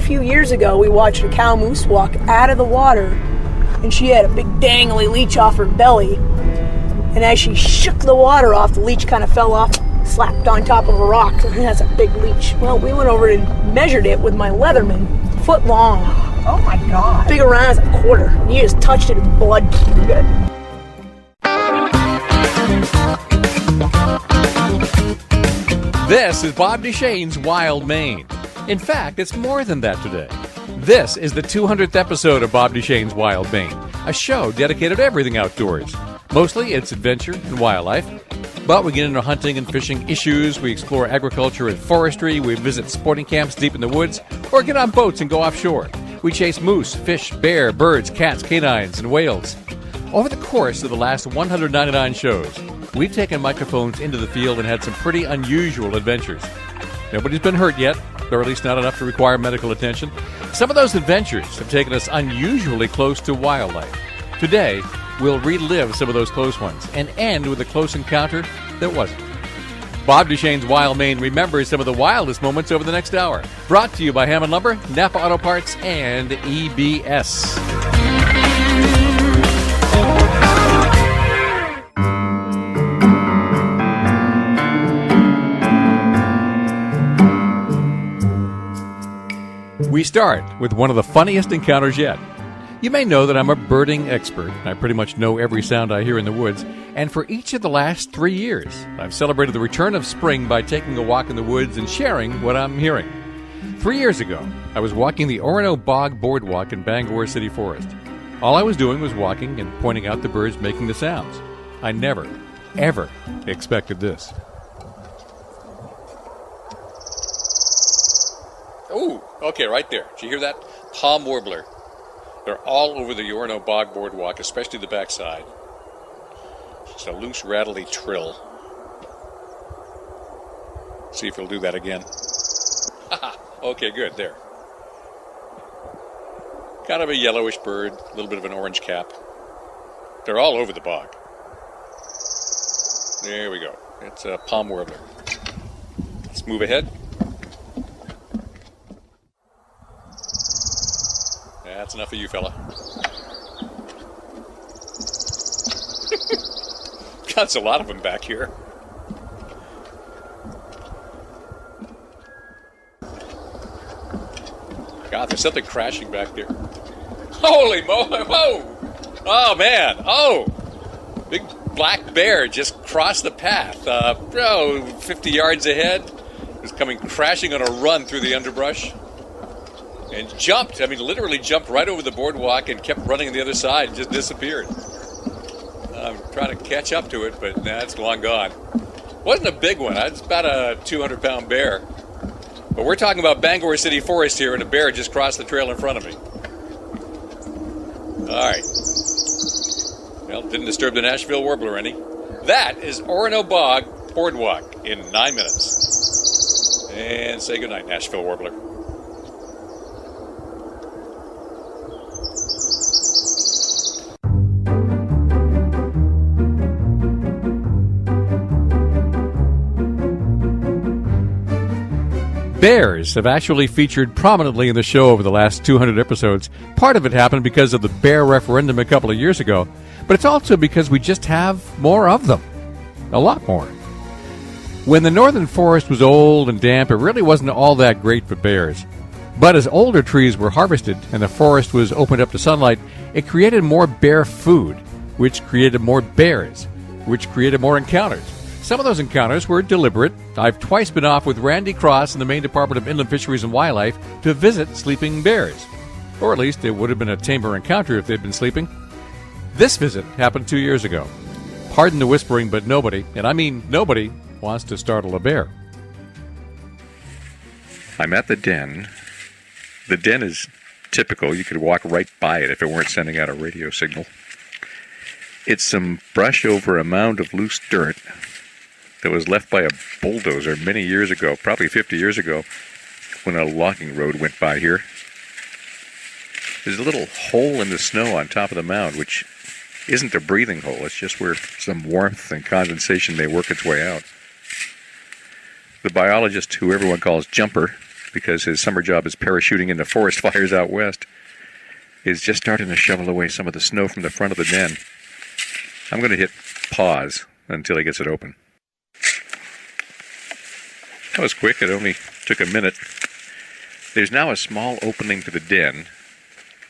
few years ago, we watched a cow moose walk out of the water, and she had a big dangly leech off her belly. And as she shook the water off, the leech kind of fell off, slapped on top of a rock. And that's a big leech. Well, we went over and measured it with my Leatherman, foot long. Oh my God. Big around as a quarter. And you just touched it, and blood. Good. This is Bob Duchesne's Wild Maine. In fact, it's more than that today. This is the 200th episode of Bob Duchesne's Wild Maine, a show dedicated to everything outdoors. Mostly it's adventure and wildlife, but we get into hunting and fishing issues, we explore agriculture and forestry, we visit sporting camps deep in the woods, or get on boats and go offshore. We chase moose, fish, bear, birds, cats, canines, and whales. Over the course of the last 199 shows, we've taken microphones into the field and had some pretty unusual adventures. Nobody's been hurt yet, or at least not enough to require medical attention. Some of those adventures have taken us unusually close to wildlife. Today, we'll relive some of those close ones and end with a close encounter that wasn't. Bob Duchesne's Wild Maine remembers some of the wildest moments over the next hour. Brought to you by Hammond Lumber, Napa Auto Parts, and EBS. We start with one of the funniest encounters yet. You may know that I'm a birding expert. I pretty much know every sound I hear in the woods. And for each of the last 3 years, I've celebrated the return of spring by taking a walk in the woods and sharing what I'm hearing. 3 years ago, I was walking the Orono Bog Boardwalk in Bangor City Forest. All I was doing was walking and pointing out the birds making the sounds. I never, ever expected this. Ooh, okay, right there. Did you hear that? Palm warbler. They're all over the Orono Bog Boardwalk, especially the backside. Just a loose, rattly trill. See if he'll do that again. Okay, good, there. Kind of a yellowish bird, a little bit of an orange cap. They're all over the bog. There we go. It's a palm warbler. Let's move ahead. That's enough of you, fella. Got a lot of them back here. God, there's something crashing back there. Holy moly! Whoa! Oh man! Oh! Big black bear just crossed the path. 50 yards ahead. Was coming crashing on a run through the underbrush. And jumped, literally jumped right over the boardwalk and kept running on the other side and just disappeared. I'm trying to catch up to it, but it's long gone. Wasn't a big one. It's about a 200-pound bear. But we're talking about Bangor City Forest here, and a bear just crossed the trail in front of me. All right. Well, didn't disturb the Nashville warbler any. That is Orono Bog Boardwalk in 9 minutes. And say goodnight, Nashville warbler. Bears have actually featured prominently in the show over the last 200 episodes. Part of it happened because of the bear referendum a couple of years ago, but it's also because we just have more of them. A lot more. When the northern forest was old and damp, it really wasn't all that great for bears. But as older trees were harvested and the forest was opened up to sunlight, it created more bear food, which created more bears, which created more encounters. Some of those encounters were deliberate. I've twice been off with Randy Cross in the Maine Department of Inland Fisheries and Wildlife to visit sleeping bears. Or at least it would have been a tamer encounter if they'd been sleeping. This visit happened 2 years ago. Pardon the whispering, but nobody, and I mean nobody, wants to startle a bear. I'm at the den. The den is typical. You could walk right by it if it weren't sending out a radio signal. It's some brush over a mound of loose dirt that was left by a bulldozer many years ago, probably 50 years ago, when a logging road went by here. There's a little hole in the snow on top of the mound, which isn't a breathing hole. It's just where some warmth and condensation may work its way out. The biologist, who everyone calls Jumper, because his summer job is parachuting into forest fires out west, is just starting to shovel away some of the snow from the front of the den. I'm going to hit pause until he gets it open. That was quick. It only took a minute. There's now a small opening to the den,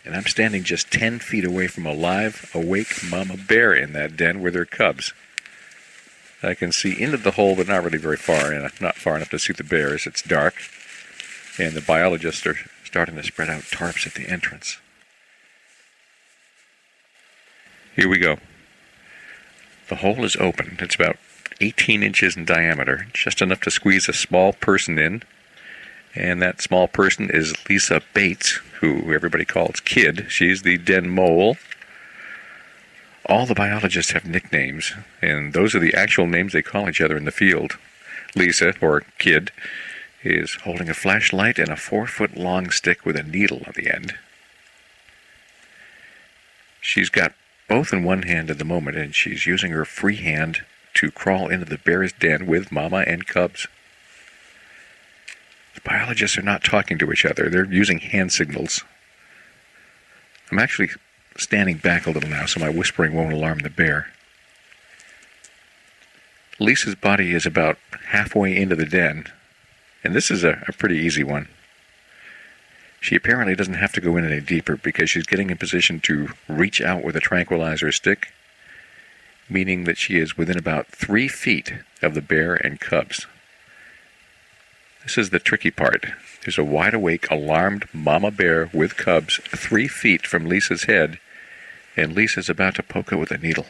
and I'm standing just 10 feet away from a live, awake mama bear in that den with her cubs. I can see into the hole, but not really very far in. Not far enough to see the bears. It's dark, and the biologists are starting to spread out tarps at the entrance. Here we go. The hole is open. It's about 18 inches in diameter, just enough to squeeze a small person in. And that small person is Lisa Bates, who everybody calls Kid. She's the den mole. All the biologists have nicknames, and those are the actual names they call each other in the field. Lisa, or Kid, is holding a flashlight and a 4-foot-long stick with a needle on the end. She's got both in one hand at the moment, and she's using her free hand to crawl into the bear's den with Mama and cubs. The biologists are not talking to each other. They're using hand signals. I'm actually standing back a little now so my whispering won't alarm the bear. Lisa's body is about halfway into the den, and this is a pretty easy one. She apparently doesn't have to go in any deeper because she's getting in position to reach out with a tranquilizer stick, meaning that she is within about 3 feet of the bear and cubs. This is the tricky part. There's a wide-awake, alarmed mama bear with cubs 3 feet from Lisa's head, and Lisa's about to poke it with a needle.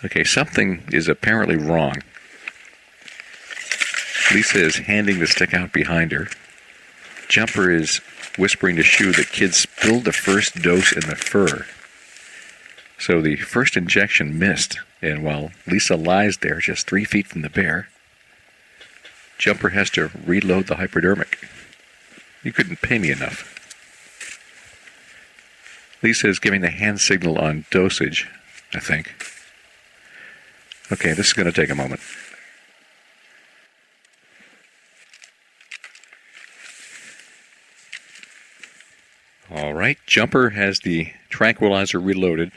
Okay, something is apparently wrong. Lisa is handing the stick out behind her. Jumper is whispering to Shoo that Kid spilled the first dose in the fur. So the first injection missed, and while Lisa lies there just 3 feet from the bear, Jumper has to reload the hypodermic. You couldn't pay me enough. Lisa is giving the hand signal on dosage, I think. Okay, this is going to take a moment. All right, Jumper has the tranquilizer reloaded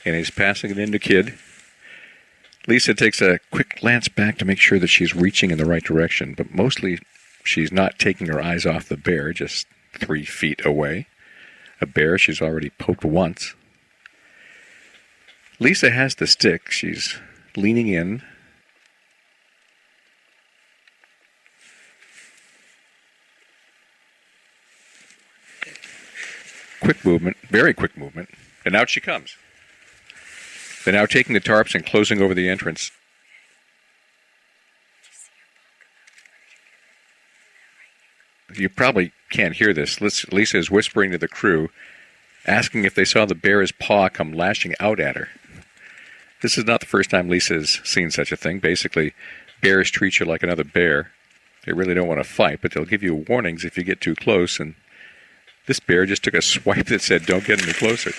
and is passing it in to Kid. Lisa takes a quick glance back to make sure that she's reaching in the right direction, but mostly she's not taking her eyes off the bear, just 3 feet away. A bear she's already poked once. Lisa has the stick. She's leaning in. Quick movement, very quick movement, and out she comes. They're now taking the tarps and closing over the entrance. You probably can't hear this. Lisa is whispering to the crew, asking if they saw the bear's paw come lashing out at her. This is not the first time Lisa's seen such a thing. Basically, bears treat you like another bear. They really don't want to fight, but they'll give you warnings if you get too close, and this bear just took a swipe that said, "Don't get any closer."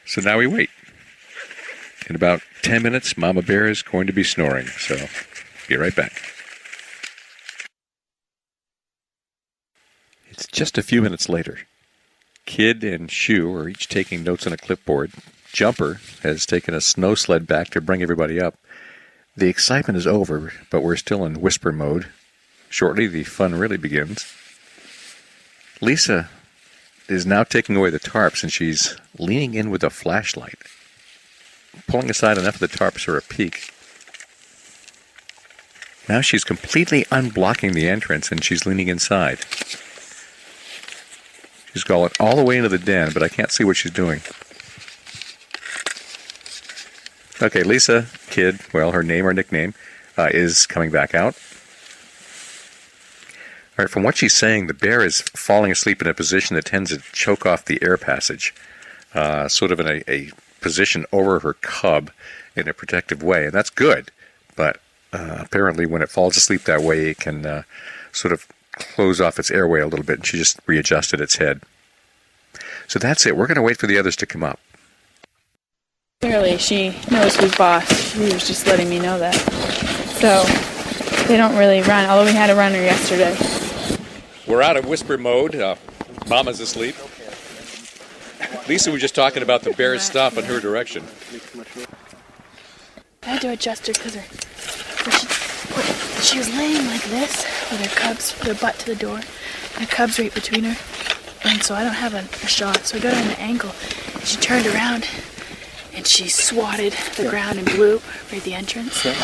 So now we wait. In about 10 minutes, Mama Bear is going to be snoring, so be right back. It's just a few minutes later. Kid and Shoo are each taking notes on a clipboard. Jumper has taken a snow sled back to bring everybody up. The excitement is over, but we're still in whisper mode. Shortly, the fun really begins. Lisa is now taking away the tarps, and she's leaning in with a flashlight, pulling aside enough of the tarps for a peek. Now she's completely unblocking the entrance, and she's leaning inside. She's going all the way into the den, but I can't see what she's doing. Okay, Lisa, Kid, well, her name or nickname, is coming back out. All right, from what she's saying, the bear is falling asleep in a position that tends to choke off the air passage, sort of in a position over her cub in a protective way, and that's good. But apparently when it falls asleep that way, it can sort of close off its airway a little bit, and she just readjusted its head. So that's it. We're going to wait for the others to come up. Clearly, she knows who's boss. She was just letting me know that. So, They don't really run, although we had a runner yesterday. We're out of whisper mode. Mama's asleep. Lisa was just talking about the bear's stomp in her direction. I had to adjust her because she was laying like this with her cubs, with her butt to the door, and her cubs right between her. And so I don't have a shot, so I got her in the ankle. And she turned around and she swatted the ground and blew right at the entrance. And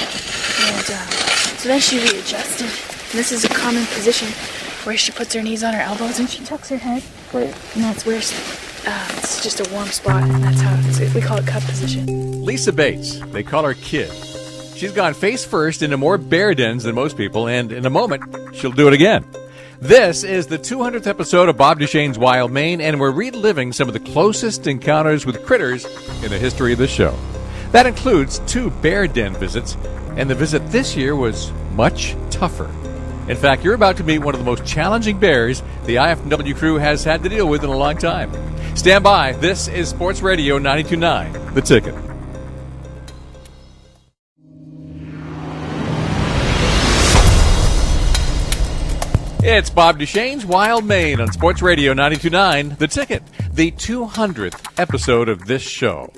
so then she readjusted. And this is a common position where she puts her knees on her elbows and she tucks her head. And that's where it's just a warm spot. And that's how we call it cub position. Lisa Bates. They call her Kid. She's gone face first into more bear dens than most people, and in a moment, she'll do it again. This is the 200th episode of Bob Duchesne's Wild Maine, and we're reliving some of the closest encounters with critters in the history of the show. That includes 2 bear den visits, and the visit this year was much tougher. In fact, you're about to meet one of the most challenging bears the IFW crew has had to deal with in a long time. Stand by. This is Sports Radio 92.9, The Ticket. It's Bob Duchesne's Wild Maine on Sports Radio 92.9, The Ticket, the 200th episode of this show.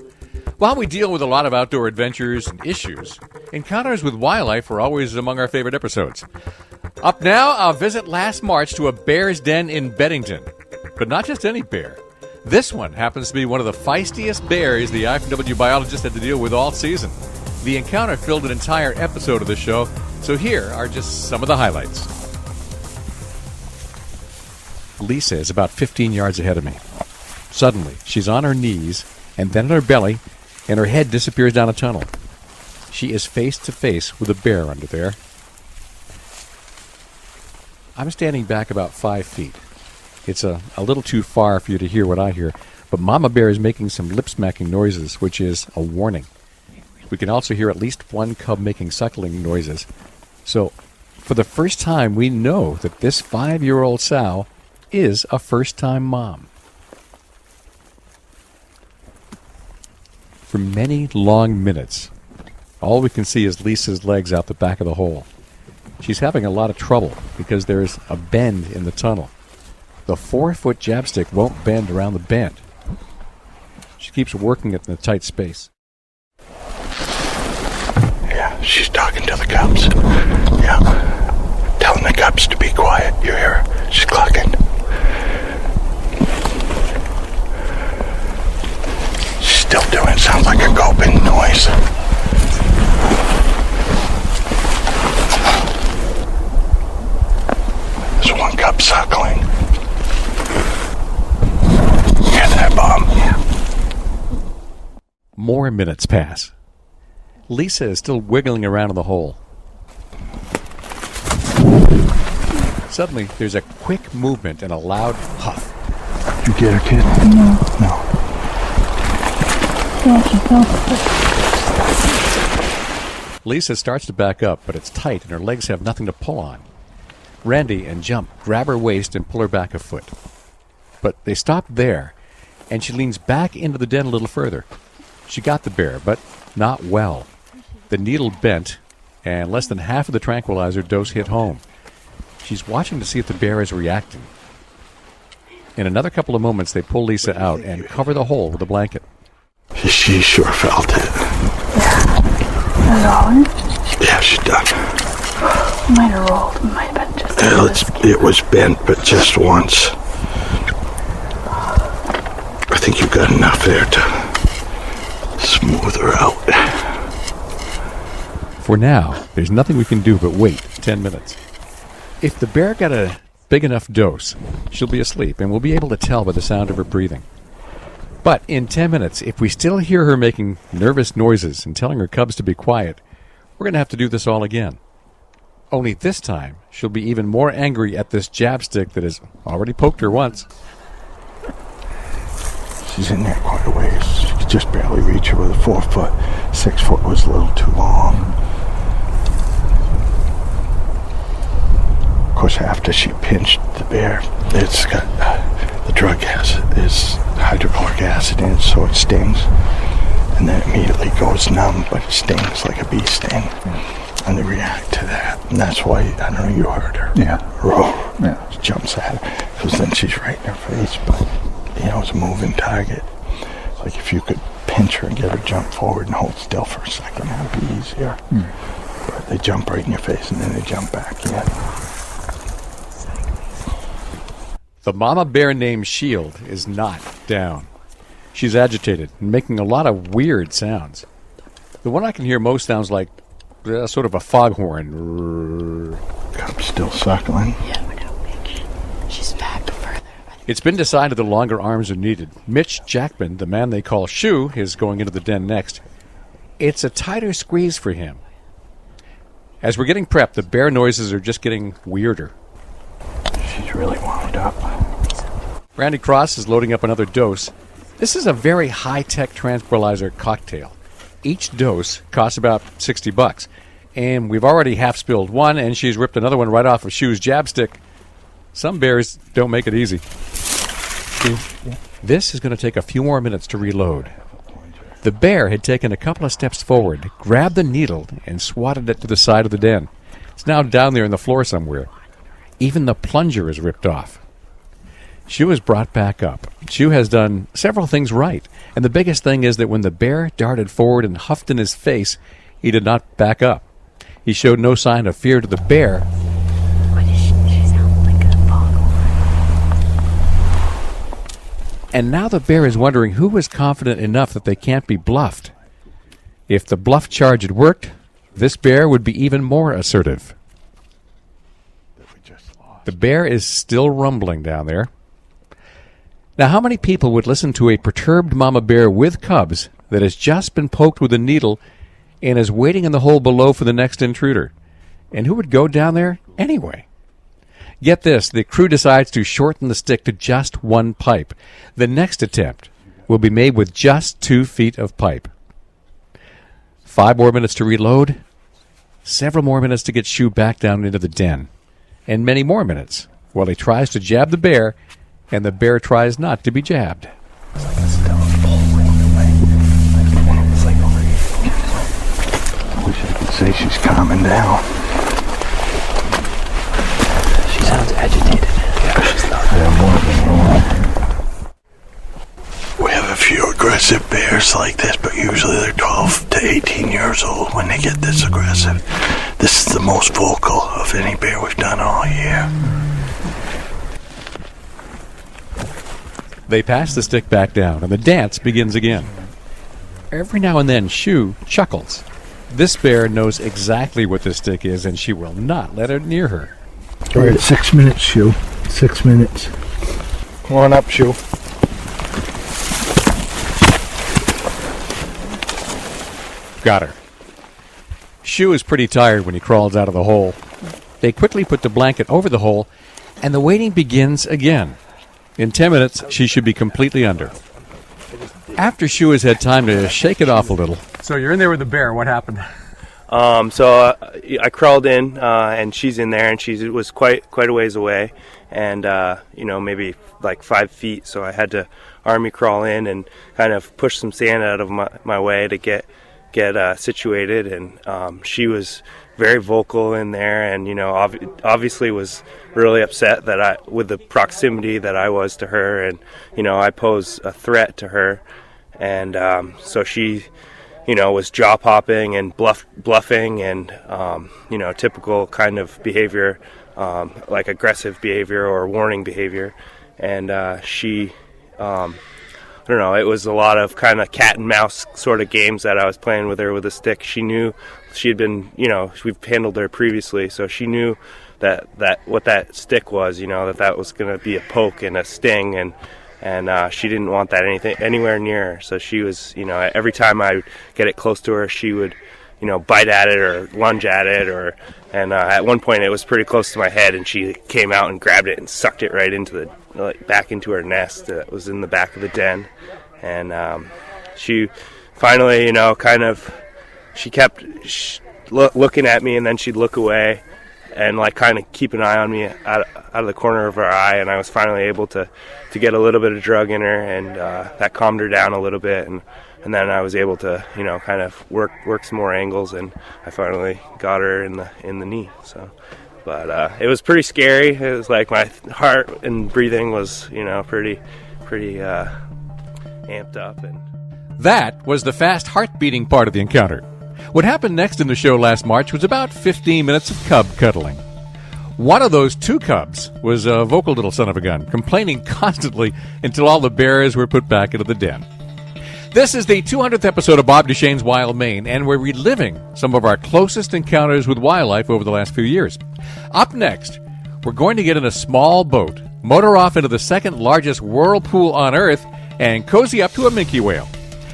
While we deal with a lot of outdoor adventures and issues, encounters with wildlife are always among our favorite episodes. Up now, a visit last March to a bear's den in Beddington. But not just any bear. This one happens to be one of the feistiest bears the IFW biologists had to deal with all season. The encounter filled an entire episode of the show, so here are just some of the highlights. Lisa is about 15 yards ahead of me. Suddenly, she's on her knees, and then on her belly, and her head disappears down a tunnel. She is face to face with a bear under there. I'm standing back about 5 feet. It's a little too far for you to hear what I hear, but Mama Bear is making some lip-smacking noises, which is a warning. We can also hear at least one cub making suckling noises. So, for the first time, we know that this 5-year-old sow is a first-time mom. For many long minutes, all we can see is Lisa's legs out the back of the hole. She's having a lot of trouble because there's a bend in the tunnel. The 4-foot jabstick won't bend around the bend. She keeps working it in a tight space. Yeah, she's talking to the cubs. Yeah. Telling the cubs to be quiet. You hear her? She's clucking. She's still doing, sounds like a gulping noise. There's one cub suckling. Hear that, Bob? Yeah. More minutes pass. Lisa is still wiggling around in the hole. Suddenly, there's a quick movement and a loud huff. Did you get her, kid? No. Lisa starts to back up, but it's tight and her legs have nothing to pull on. Randy and Jump grab her waist and pull her back a foot. But they stop there, and she leans back into the den a little further. She got the bear, but not well. The needle bent, and less than half of the tranquilizer dose hit home. She's watching to see if the bear is reacting. In another couple of moments, they pull Lisa out and cover the hole with a blanket. She sure felt it. Is it all in? Yeah, she's done. It might have rolled. It might have been just It was bent, but just once. I think you've got enough there to smooth her out. For now, there's nothing we can do but wait 10 minutes. If the bear got a big enough dose, she'll be asleep, and we'll be able to tell by the sound of her breathing. But in 10 minutes, if we still hear her making nervous noises and telling her cubs to be quiet, we're going to have to do this all again. Only this time, she'll be even more angry at this jabstick that has already poked her once. She's in there quite a ways. You could just barely reach her with a 4-foot. 6-foot was a little too long. Of course, after she pinched the bear, it's got the drug is hydrochloric acid in it, so it stings. And then immediately goes numb, but it stings like a bee sting. And they react to that. And that's why, I don't know, you heard her. Yeah. Roar. Yeah. She jumps at her. Because then she's right in her face. But, it's a moving target. Like if you could pinch her and get her to jump forward and hold still for a second, that would be easier. But they jump right in your face and then they jump back in. The mama bear named Shield is not down. She's agitated and making a lot of weird sounds. The one I can hear most sounds like sort of a foghorn. Cub's still suckling. Yeah, but how big? She's back further. It's been decided the longer arms are needed. Mitch Jackman, the man they call Shoe, is going into the den next. It's a tighter squeeze for him. As we're getting prepped, the bear noises are just getting weirder. She's really wound up. Randy Cross is loading up another dose. This is a very high-tech tranquilizer cocktail. Each dose costs about $60. And we've already half-spilled one, and she's ripped another one right off of Shoe's jab stick. Some bears don't make it easy. This is going to take a few more minutes to reload. The bear had taken a couple of steps forward, grabbed the needle, and swatted it to the side of the den. It's now down there on the floor somewhere. Even the plunger is ripped off. Shoe is brought back up. Shoe has done several things right, and the biggest thing is that when the bear darted forward and huffed in his face, he did not back up. He showed no sign of fear to the bear. What does she sound like a foghorn? And now the bear is wondering who is confident enough that they can't be bluffed. If the bluff charge had worked, this bear would be even more assertive. The bear is still rumbling down there. Now, how many people would listen to a perturbed mama bear with cubs that has just been poked with a needle and is waiting in the hole below for the next intruder? And who would go down there anyway? Get this, the crew decides to shorten the stick to just one pipe. The next attempt will be made with just 2 feet of pipe. 5 more minutes to reload, several more minutes to get Shoe back down into the den, and many more minutes while he tries to jab the bear, and the bear tries not to be jabbed. I wish I could say she's calming down. She sounds agitated. Yeah, she's not. We have a few aggressive bears like this, but usually they're 12 to 18 years old when they get this aggressive. This is the most vocal of any bear we've done all year. They pass the stick back down, and the dance begins again. Every now and then, Shoe chuckles. This bear knows exactly what this stick is, and she will not let it near her. We're at 6 minutes, Shoe. 6 minutes. Come on up, Shoe. Got her. Shoe is pretty tired when he crawls out of the hole. They quickly put the blanket over the hole, and the waiting begins again. In 10 minutes, she should be completely under. After Shoe has had time to shake it off a little. So you're in there with the bear. What happened? I crawled in, and she's in there, and she was quite a ways away, and maybe like 5 feet. So I had to army crawl in and kind of push some sand out of my way to get situated. And she was very vocal in there, and obviously was really upset that with the proximity that I was to her, and I pose a threat to her, and so she was jaw popping and bluffing and typical kind of behavior, like aggressive behavior or warning behavior, and she I don't know, it was a lot of kind of cat and mouse sort of games that I was playing with her with a stick. She knew she had been, we've handled her previously, so she knew that what that stick was, that was going to be a poke and a sting, and she didn't want that anywhere near her. So she was, every time I get it close to her, she would, bite at it or lunge at it, and at one point it was pretty close to my head, and she came out and grabbed it and sucked it right into back into her nest that was in the back of the den. And she finally, she kept looking at me, and then she'd look away and kind of keep an eye on me out of the corner of her eye, and I was finally able to get a little bit of drug in her, and that calmed her down a little bit, and and then I was able to, kind of work some more angles, and I finally got her in the knee. So, but it was pretty scary. It was like my heart and breathing was, pretty amped up. And that was the fast heart-beating part of the encounter. What happened next in the show last March was about 15 minutes of cub cuddling. One of those 2 cubs was a vocal little son of a gun, complaining constantly until all the bears were put back into the den. This is the 200th episode of Bob Duchesne's Wild Maine, and we're reliving some of our closest encounters with wildlife over the last few years. Up next, we're going to get in a small boat, motor off into the second largest whirlpool on Earth, and cozy up to a minke whale.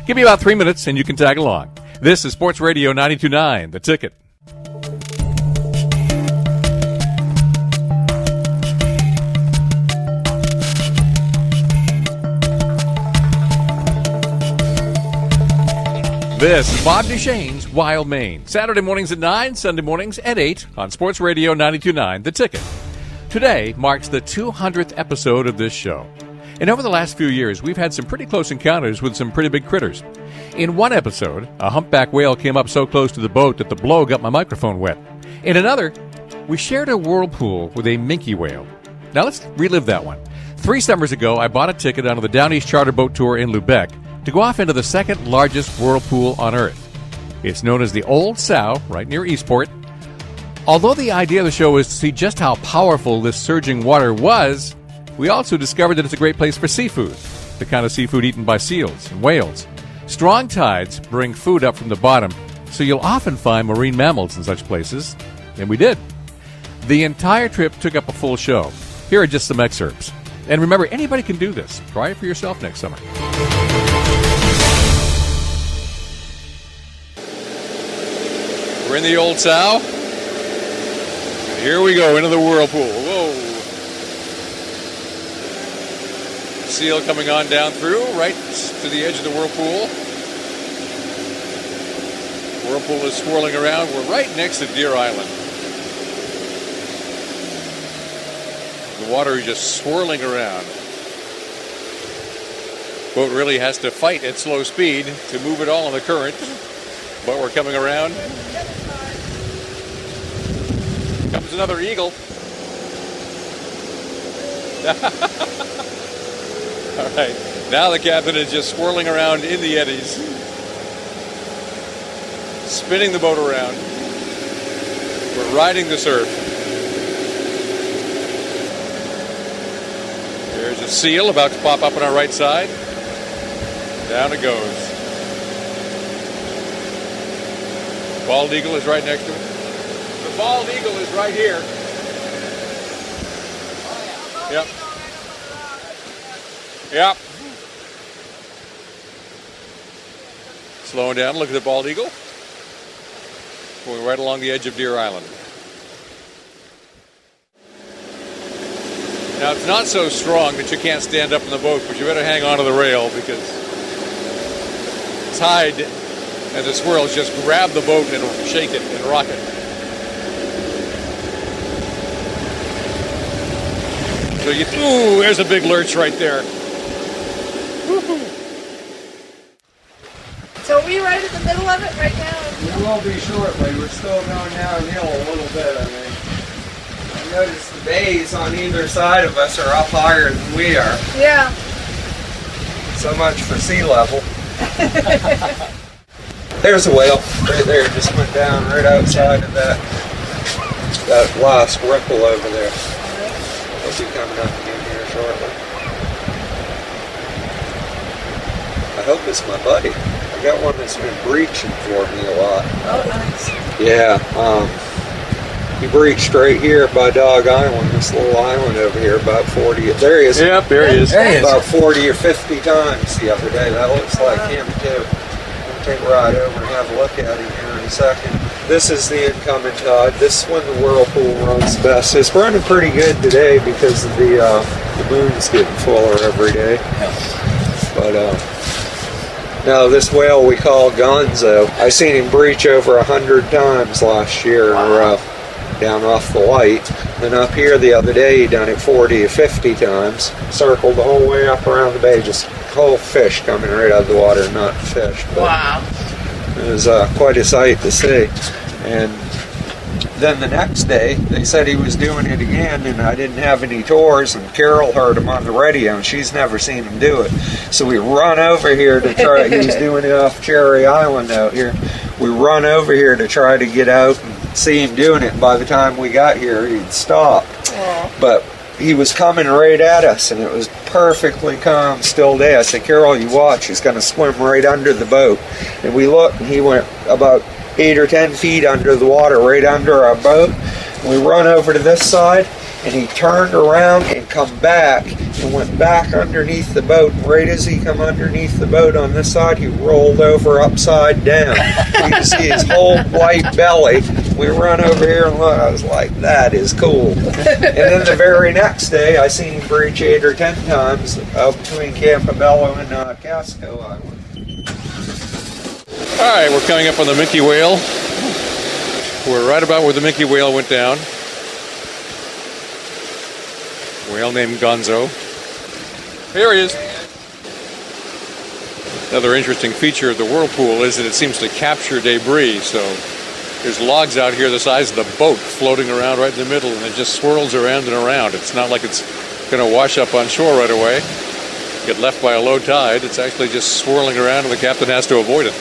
Give me about 3 minutes and you can tag along. This is Sports Radio 92.9, The Ticket. This is Bob Duchesne's Wild Maine. Saturday mornings at 9, Sunday mornings at 8 on Sports Radio 92.9, The Ticket. Today marks the 200th episode of this show. And over the last few years, we've had some pretty close encounters with some pretty big critters. In one episode, a humpback whale came up so close to the boat that the blow got my microphone wet. In another, we shared a whirlpool with a minke whale. Now let's relive that one. 3 summers ago, I bought a ticket onto the Down East Charter Boat Tour in Lubec to go off into the second largest whirlpool on Earth. It's known as the Old Sow, right near Eastport. Although the idea of the show is to see just how powerful this surging water was, we also discovered that it's a great place for seafood, the kind of seafood eaten by seals and whales. Strong tides bring food up from the bottom, so you'll often find marine mammals in such places, and we did. The entire trip took up a full show. Here are just some excerpts. And remember, anybody can do this. Try it for yourself next summer. We're in the Old Sow. Here we go, into the whirlpool. Whoa. Seal coming on down through, right to the edge of the whirlpool. Whirlpool is swirling around. We're right next to Deer Island. The water is just swirling around. Boat really has to fight at slow speed to move it all in the current. But we're coming around. Comes another eagle. All right, now the captain is just swirling around in the eddies, spinning the boat around. We're riding the surf. There's a seal about to pop up on our right side. Down it goes. Bald eagle is right next to it. The bald eagle is right here. Yep. Yep. Slowing down, look at the bald eagle. Going right along the edge of Deer Island. Now it's not so strong that you can't stand up in the boat, but you better hang on to the rail because the tide and the swirls just grab the boat and it'll shake it and rock it. So ooh, there's a big lurch right there. So are we right in the middle of it right now? We will be shortly. We're still going downhill a little bit, I think. I noticed the bays on either side of us are up higher than we are. Yeah. So much for sea level. There's a whale right there. Just went down right outside of that last ripple over there. He'll be coming up again here shortly. I hope it's my buddy. I got one that's been breaching for me a lot. Oh, nice. Yeah, he breached right here by Dog Island, this little island over here, about 40. There he is. Yep, there he is. About 40 or 50 times the other day. That looks like him too. I'm going to take a ride over and have a look at him here in a second. This is the incoming tide. This is when the whirlpool runs best. It's running pretty good today because of the moon's getting fuller every day. But now this whale we call Gonzo, I seen him breach over 100 times last year in a row. down off the light. Then up here the other day he done it 40 or 50 times. Circled the whole way up around the bay, just whole fish coming right out of the water, not fish. But Wow. it was quite a sight to see. And then the next day, they said he was doing it again, and I didn't have any tours, and Carol heard him on the radio, and she's never seen him do it. So we run over here to try, he was doing it off Cherry Island out here. We run over here to try to get out and see him doing it, and by the time we got here, he'd stopped. Aww. But he was coming right at us, and it was perfectly calm, still day. I said, Carol, you watch, he's going to swim right under the boat. And we looked, and he went about 8 or 10 feet under the water, right under our boat. We run over to this side, and he turned around and come back and went back underneath the boat. And right as he come underneath the boat on this side, he rolled over upside down. You can see his whole white belly. We run over here and look. I was like, that is cool. And then the very next day, I seen him breach 8 or 10 times out between Campobello and Casco Island. All right, we're coming up on the Minke Whale. We're right about where the Minke Whale went down. Whale named Gonzo. Here he is. Another interesting feature of the whirlpool is that it seems to capture debris. So there's logs out here the size of the boat floating around right in the middle, and it just swirls around and around. It's not like it's going to wash up on shore right away, get left by a low tide. It's actually just swirling around, and the captain has to avoid it.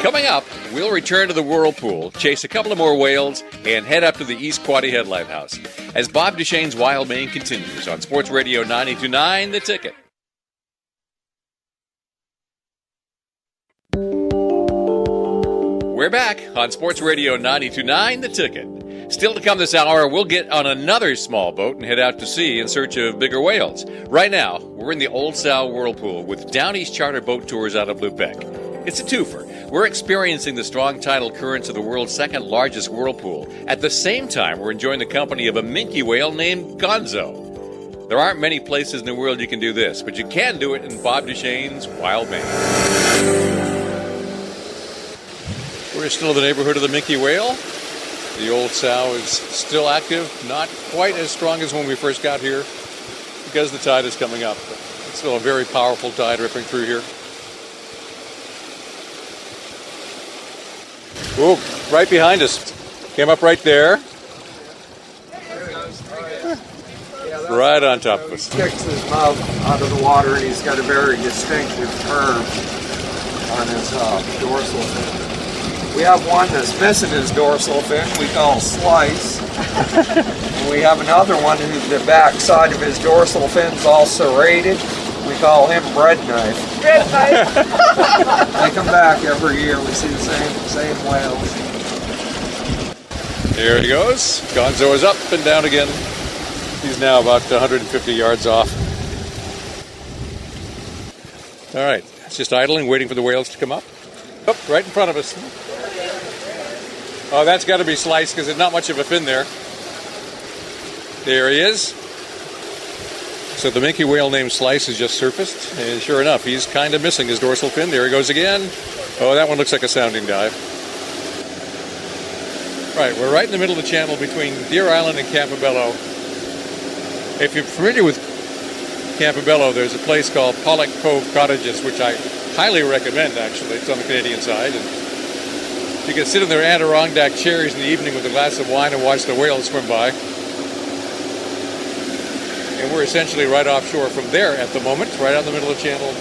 Coming up, we'll return to the whirlpool, chase a couple of more whales, and head up to the East Quoddy Head Lighthouse as Bob Duchesne's Wild Maine continues on Sports Radio 92.9 The Ticket. We're back on Sports Radio 92.9 The Ticket. Still to come this hour, we'll get on another small boat and head out to sea in search of bigger whales. Right now, we're in the Old Sow Whirlpool with Down East Charter Boat Tours out of Lupec. It's a twofer. We're experiencing the strong tidal currents of the world's second largest whirlpool. At the same time, we're enjoying the company of a Minke whale named Gonzo. There aren't many places in the world you can do this, but you can do it in Bob Duchesne's Wild Maine. We're still in the neighborhood of the Minke whale. The Old Sow is still active, not quite as strong as when we first got here because the tide is coming up. But it's still a very powerful tide ripping through here. Whoa, right behind us. Came up right there. Right on top of us. Sticks his mouth out of the water, and he's got a very distinctive curve on his dorsal fin. We have one that's missing his dorsal fin, we call Slice. And we have another one who's the back side of his dorsal fin's all serrated. We call him Bread Knife. Bread knife. They come back every year. We see the same whales. There he goes. Gonzo is up and down again. He's now about 150 yards off. All right, it's just idling, waiting for the whales to come up. Oh, right in front of us. Oh, that's got to be Slice because there's not much of a fin there. There he is. So the Minke whale named Slice has just surfaced, and sure enough, he's kind of missing his dorsal fin. There he goes again. Oh, that one looks like a sounding dive. Right, we're right in the middle of the channel between Deer Island and Campobello. If you're familiar with Campobello, there's a place called Pollock Cove Cottages, which I highly recommend, actually. It's on the Canadian side. And you can sit in their Adirondack chairs in the evening with a glass of wine and watch the whales swim by. And we're essentially right offshore from there at the moment, right out in the middle of the channel.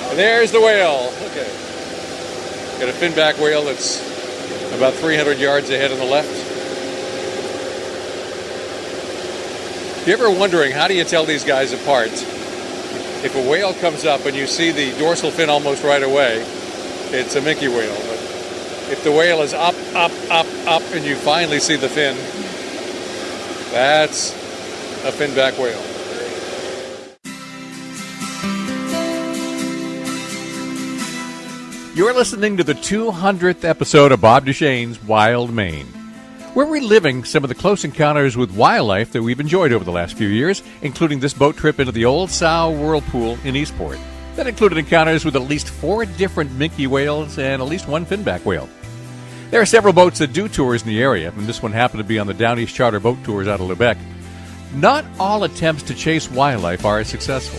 And there's the whale. Okay. Got a finback whale that's about 300 yards ahead on the left. If you're ever wondering, how do you tell these guys apart? If a whale comes up and you see the dorsal fin almost right away, it's a Minke whale. But if the whale is up, up, up, up, and you finally see the fin, that's a finback whale. You're listening to the 200th episode of Bob Duchesne's Wild Maine. We're reliving some of the close encounters with wildlife that we've enjoyed over the last few years, including this boat trip into the Old Sow Whirlpool in Eastport. That included encounters with at least 4 different Minke whales and at least 1 finback whale. There are several boats that do tours in the area, and this one happened to be on the Down East Charter Boat Tours out of Lubec. Not all attempts to chase wildlife are successful.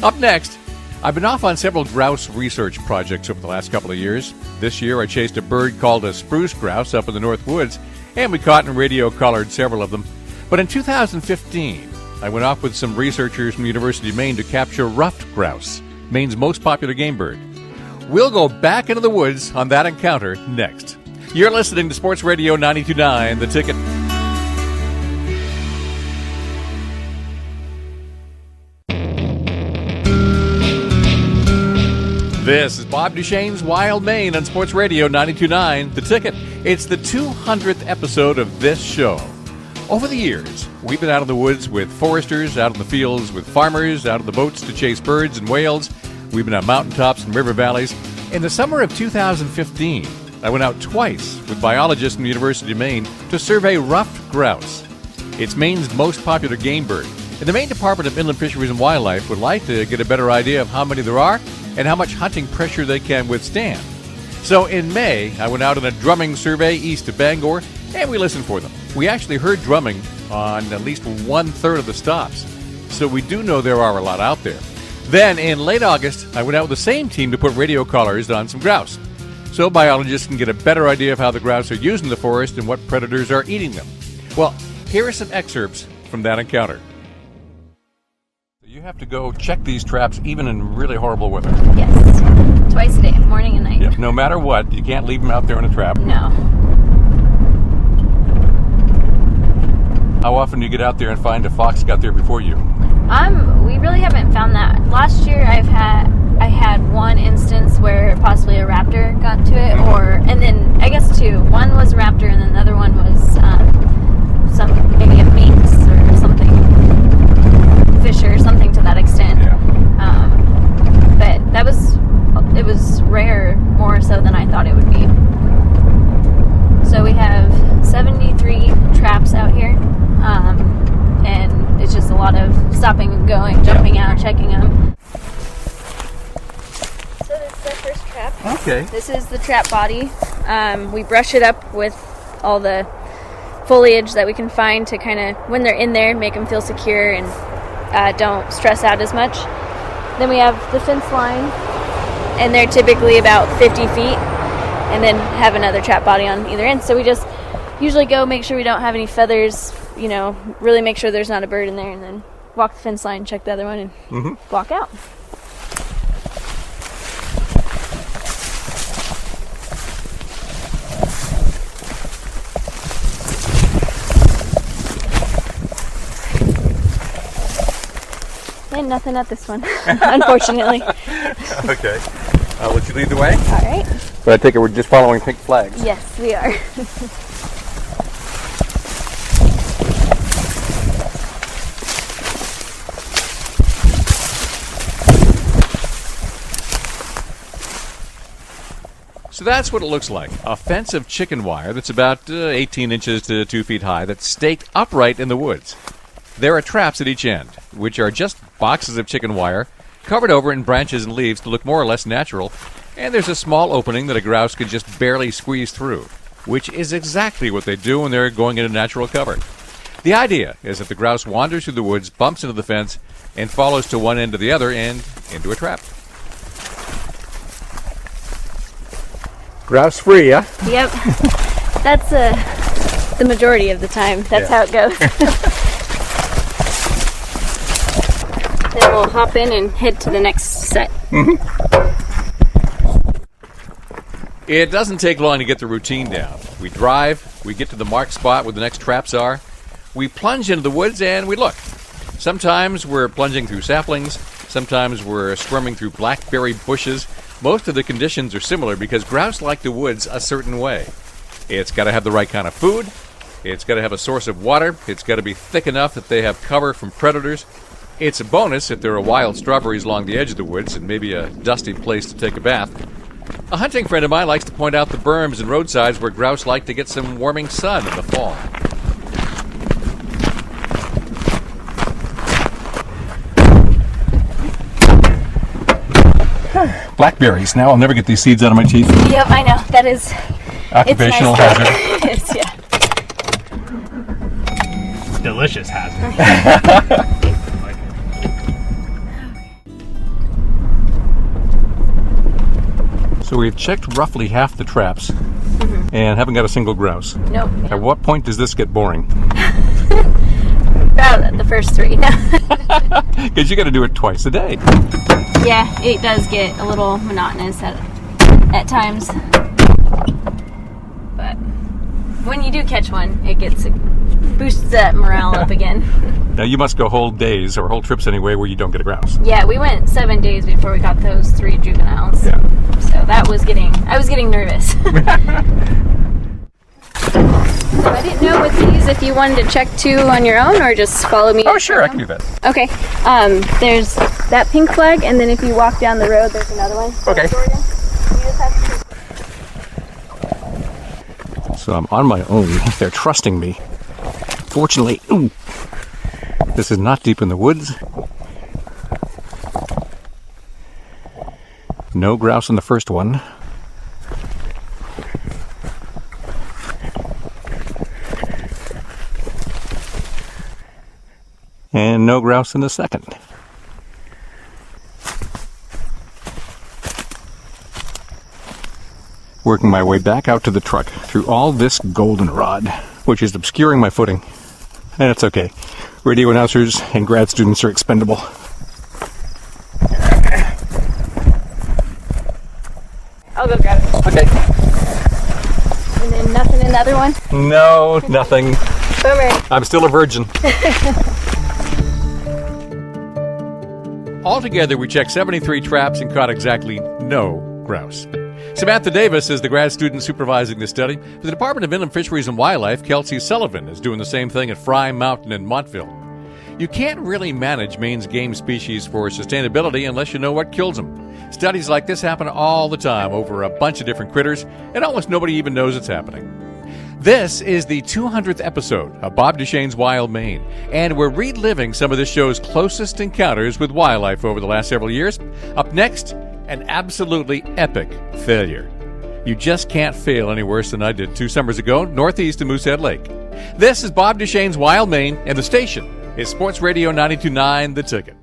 Up next, I've been off on several grouse research projects over the last couple of years. This year I chased a bird called a spruce grouse up in the North Woods, and we caught and radio-collared several of them. But in 2015, I went off with some researchers from the University of Maine to capture ruffed grouse, Maine's most popular game bird. We'll go back into the woods on that encounter next. You're listening to Sports Radio 92.9, The Ticket. This is Bob Duchesne's Wild Maine on Sports Radio 92.9, The Ticket. It's the 200th episode of this show. Over the years, we've been out in the woods with foresters, out in the fields with farmers, out on the boats to chase birds and whales. We've been on mountaintops and river valleys. In the summer of 2015, I went out twice with biologists from the University of Maine to survey ruffed grouse. It's Maine's most popular game bird, and the Maine Department of Inland Fisheries and Wildlife would like to get a better idea of how many there are and how much hunting pressure they can withstand. So in May, I went out on a drumming survey east of Bangor, and we listened for them. We actually heard drumming on at least 1/3 of the stops, so we do know there are a lot out there. Then in late August, I went out with the same team to put radio collars on some grouse, so biologists can get a better idea of how the grouse are using the forest and what predators are eating them. Well, here are some excerpts from that encounter. You have to go check these traps even in really horrible weather. Yes, twice a day, morning and night. Yeah, no matter what, you can't leave them out there in a trap. No. How often do you get out there and find a fox got there before you? We really haven't found that. Last year I had one instance where possibly a raptor got to it, and then I guess two. One was a raptor, and then the other one was maybe a minx or something, fisher, something to that extent. Yeah. But it was rare, more so than I thought it would be. So we have 73 traps out here, and it's just a lot of stopping and going, jumping out, checking them. So this is our first trap. Okay. This is the trap body. We brush it up with all the foliage that we can find to kind of, when they're in there, make them feel secure and don't stress out as much. Then we have the fence line, and they're typically about 50 feet, and then have another trap body on either end. So we just usually go make sure we don't have any feathers, really make sure there's not a bird in there, and then walk the fence line, check the other one, and walk out. And nothing at this one, unfortunately. Okay. I'll let you lead the way. All right. But I take it we're just following pink flags. Yes, we are. So that's what it looks like. A fence of chicken wire that's about 18 inches to 2 feet high that's staked upright in the woods. There are traps at each end, which are just boxes of chicken wire covered over in branches and leaves to look more or less natural, and there's a small opening that a grouse can just barely squeeze through, which is exactly what they do when they're going into natural cover. The idea is that the grouse wanders through the woods, bumps into the fence, and follows to one end to the other and into a trap. Grouse free, yeah? Yep. That's the majority of the time. That's how it goes. Then we'll hop in and head to the next set. It doesn't take long to get the routine down. We drive, we get to the marked spot where the next traps are, we plunge into the woods and we look. Sometimes we're plunging through saplings, sometimes we're squirming through blackberry bushes. Most of the conditions are similar because grouse like the woods a certain way. It's got to have the right kind of food, it's got to have a source of water, it's got to be thick enough that they have cover from predators. It's a bonus if there are wild strawberries along the edge of the woods and maybe a dusty place to take a bath. A hunting friend of mine likes to point out the berms and roadsides where grouse like to get some warming sun in the fall. Blackberries. Now I'll never get these seeds out of my teeth. Yep, I know. That is Occupational nice hazard. It is, yeah. Delicious hazard. So we've checked roughly half the traps and haven't got a single grouse. Nope. At what point does this get boring? About the first 3. Because you got to do it twice a day. Yeah, it does get a little monotonous at times. But when you do catch one, it boosts that morale up again. Now you must go whole days or whole trips anyway where you don't get a grouse. Yeah, we went 7 days before we got those 3 juveniles. Yeah. So I was getting nervous. So I didn't know with these if you wanted to check 2 on your own or just follow me. Oh, sure, I can do that. Okay. There's that pink flag, and then if you walk down the road, there's another one. Okay. So I'm on my own. They're trusting me. Fortunately, this is not deep in the woods. No grouse in the first one. And no grouse in the second. Working my way back out to the truck through all this goldenrod, which is obscuring my footing. And it's okay. Radio announcers and grad students are expendable. I'll go grab it. Okay. And then nothing in the other one? No, nothing. Bummer. I'm still a virgin. Altogether, we checked 73 traps and caught exactly no grouse. Samantha Davis is the grad student supervising the study. For the Department of Inland Fisheries and Wildlife, Kelsey Sullivan is doing the same thing at Fry Mountain in Montville. You can't really manage Maine's game species for sustainability unless you know what kills them. Studies like this happen all the time over a bunch of different critters, and almost nobody even knows it's happening. This is the 200th episode of Bob Duchesne's Wild Maine, and we're reliving some of this show's closest encounters with wildlife over the last several years. Up next, an absolutely epic failure. You just can't fail any worse than I did 2 summers ago, northeast of Moosehead Lake. This is Bob Duchesne's Wild Maine, and the station is Sports Radio 92.9 The Ticket.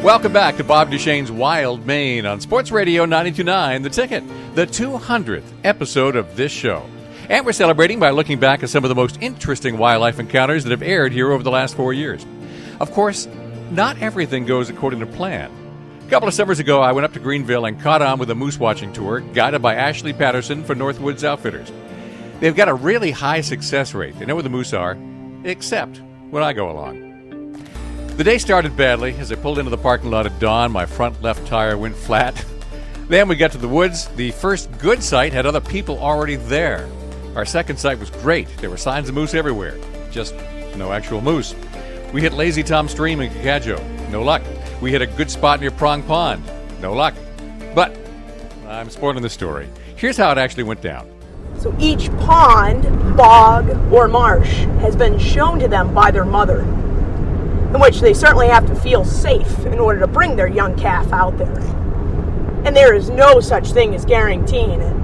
Welcome back to Bob Duchesne's Wild Maine on Sports Radio 92.9 The Ticket, the 200th episode of this show. And we're celebrating by looking back at some of the most interesting wildlife encounters that have aired here over the last 4 years. Of course, not everything goes according to plan. A couple of summers ago, I went up to Greenville and caught on with a moose watching tour guided by Ashley Patterson for Northwoods Outfitters. They've got a really high success rate. They know where the moose are, except when I go along. The day started badly. As I pulled into the parking lot at dawn, my front left tire went flat. Then we got to the woods. The first good site had other people already there. Our second site was great. There were signs of moose everywhere, just no actual moose. We hit Lazy Tom Stream in Cacadjo. No luck. We hit a good spot near Prong Pond. No luck. But I'm spoiling the story. Here's how it actually went down. So each pond, bog, or marsh has been shown to them by their mother, in which they certainly have to feel safe in order to bring their young calf out there. And there is no such thing as guaranteeing it.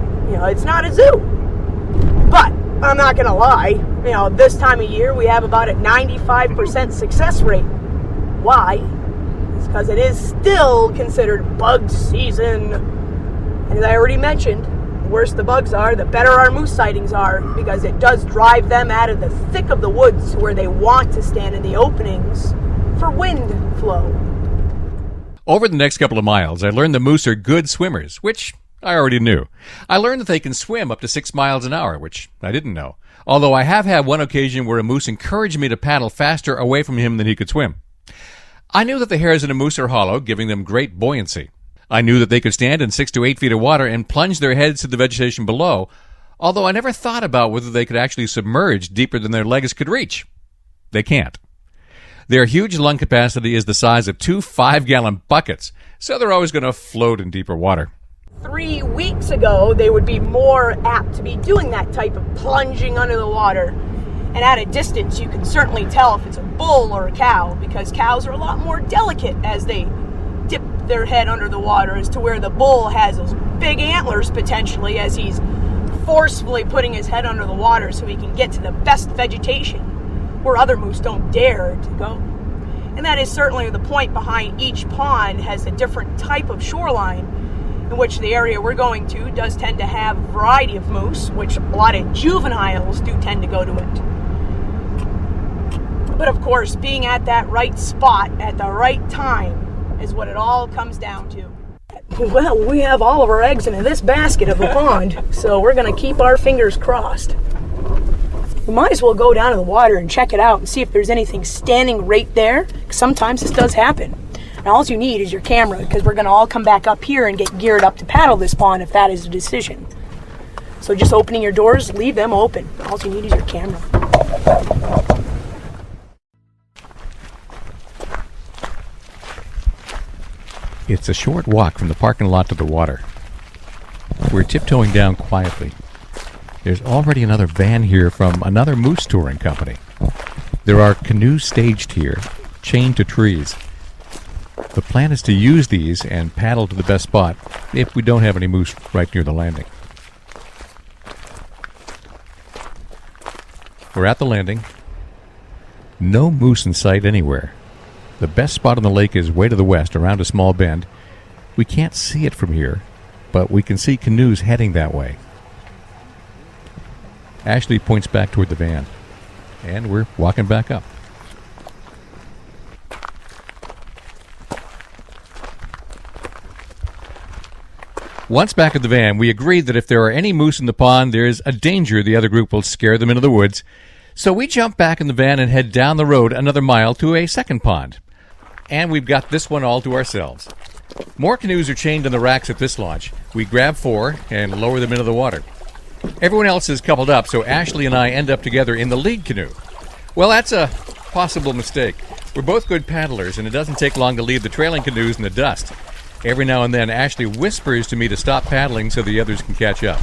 It's not a zoo. But I'm not going to lie, this time of year we have about a 95% success rate. Why? It's because it is still considered bug season. And as I already mentioned, the worse the bugs are, the better our moose sightings are, because it does drive them out of the thick of the woods where they want to stand in the openings for wind flow. Over the next couple of miles, I learned the moose are good swimmers, which I already knew. I learned that they can swim up to 6 miles an hour, which I didn't know. Although I have had one occasion where a moose encouraged me to paddle faster away from him than he could swim. I knew that the hairs in a moose are hollow, giving them great buoyancy. I knew that they could stand in 6 to 8 feet of water and plunge their heads to the vegetation below, although I never thought about whether they could actually submerge deeper than their legs could reach. They can't. Their huge lung capacity is the size of 2 5-gallon buckets, so they're always going to float in deeper water. 3 weeks ago, they would be more apt to be doing that type of plunging under the water. And at a distance, you can certainly tell if it's a bull or a cow, because cows are a lot more delicate as they dip their head under the water, as to where the bull has those big antlers potentially as he's forcefully putting his head under the water so he can get to the best vegetation where other moose don't dare to go. And that is certainly the point behind each pond has a different type of shoreline, in which the area we're going to does tend to have a variety of moose, which a lot of juveniles do tend to go to it. But of course, being at that right spot at the right time is what it all comes down to. Well, we have all of our eggs in this basket of a pond, so we're going to keep our fingers crossed. We might as well go down to the water and check it out and see if there's anything standing right there. Sometimes this does happen. And all you need is your camera, because we're going to all come back up here and get geared up to paddle this pond if that is the decision. So just opening your doors, leave them open. All you need is your camera. It's a short walk from the parking lot to the water. We're tiptoeing down quietly. There's already another van here from another moose touring company. There are canoes staged here, chained to trees. The plan is to use these and paddle to the best spot if we don't have any moose right near the landing. We're at the landing. No moose in sight anywhere. The best spot on the lake is way to the west, around a small bend. We can't see it from here, but we can see canoes heading that way. Ashley points back toward the van, and we're walking back up. Once back at the van, we agreed that if there are any moose in the pond, there's a danger the other group will scare them into the woods. So we jump back in the van and head down the road another mile to a second pond. And we've got this one all to ourselves. More canoes are chained on the racks at this launch. We grab 4 and lower them into the water. Everyone else is coupled up, so Ashley and I end up together in the lead canoe. Well, that's a possible mistake. We're both good paddlers, and it doesn't take long to leave the trailing canoes in the dust. Every now and then, Ashley whispers to me to stop paddling so the others can catch up.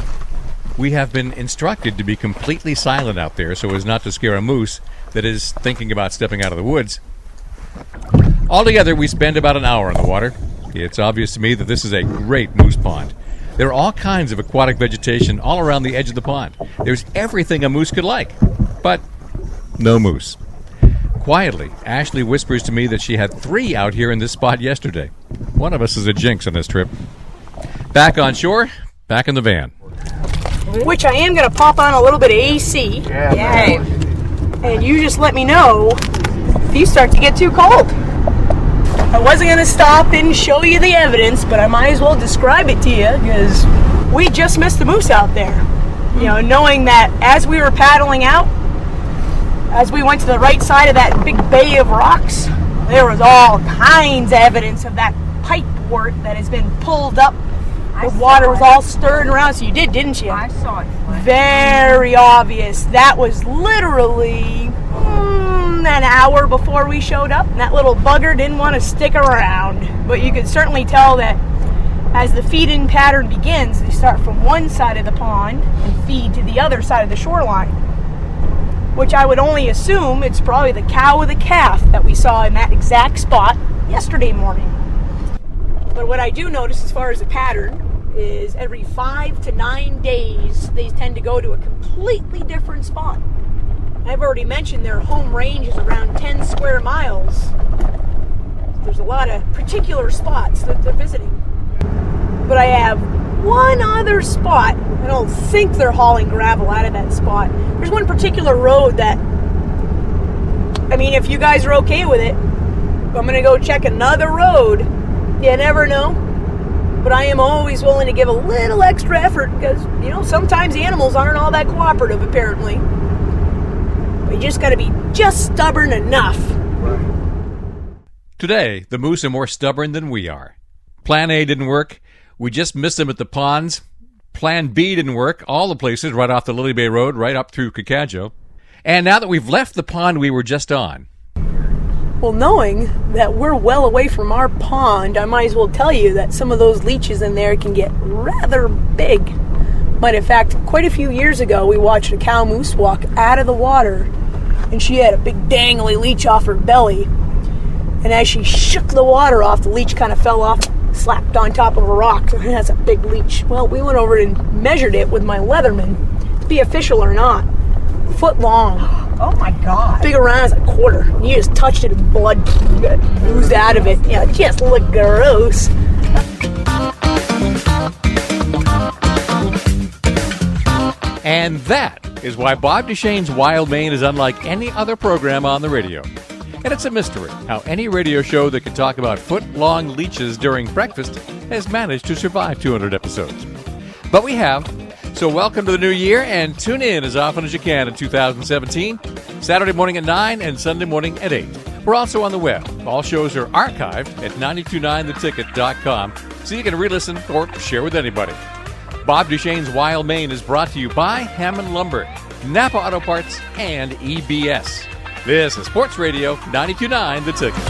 We have been instructed to be completely silent out there so as not to scare a moose that is thinking about stepping out of the woods. Altogether, we spend about an hour in the water. It's obvious to me that this is a great moose pond. There are all kinds of aquatic vegetation all around the edge of the pond. There's everything a moose could like, but no moose. Quietly, Ashley whispers to me that she had 3 out here in this spot yesterday. One of us is a jinx on this trip. Back on shore, back in the van. Which I am going to pop on a little bit of AC. Yeah. And you just let me know if you start to get too cold. I wasn't going to stop and show you the evidence, but I might as well describe it to you, because we just missed the moose out there. You know, knowing that as we were paddling out, as we went to the right side of that big bay of rocks, there was all kinds of evidence of that pipe wort that has been pulled up. The water was all stirred around, so you did, didn't you? I saw it. Very obvious. That was literally an hour before we showed up, and that little bugger didn't want to stick around. But you could certainly tell that as the feed-in pattern begins, they start from one side of the pond and feed to the other side of the shoreline, which I would only assume it's probably the cow with the calf that we saw in that exact spot yesterday morning. But what I do notice as far as the pattern is every 5 to 9 days they tend to go to a completely different spot. I've already mentioned their home range is around 10 square miles. There's a lot of particular spots that they're visiting. But I have one other spot. I don't think they're hauling gravel out of that spot. There's one particular road that, I mean, if you guys are okay with it, I'm going to go check another road. You never know. But I am always willing to give a little extra effort because, you know, sometimes the animals aren't all that cooperative, apparently. But you just got to be just stubborn enough. Today, the moose are more stubborn than we are. Plan A didn't work. We just missed them at the ponds. Plan B didn't work. All the places right off the Lily Bay Road, right up through Cacadjo. And now that we've left the pond we were just on. Well, knowing that we're well away from our pond, I might as well tell you that some of those leeches in there can get rather big. But in fact, quite a few years ago, we watched a cow moose walk out of the water and she had a big dangly leech off her belly. And as she shook the water off, the leech kind of fell off, slapped on top of a rock. And that's a big leech. Well, we went over and measured it with my Leatherman, to be official or not. 1 foot long. Oh my God. Big around as a quarter. You just touched it and blood oozed out of it. Yeah, it just looked gross. And that is why Bob Duchesne's Wild Maine is unlike any other program on the radio. And it's a mystery how any radio show that can talk about foot-long leeches during breakfast has managed to survive 200 episodes. But we have. So welcome to the new year, and tune in as often as you can in 2017, Saturday morning at 9 and Sunday morning at 8. We're also on the web. All shows are archived at 929theticket.com, so you can re-listen or share with anybody. Bob Duchesne's Wild Maine is brought to you by Hammond Lumber, Napa Auto Parts, and EBS. This is Sports Radio 92.9 The Ticket.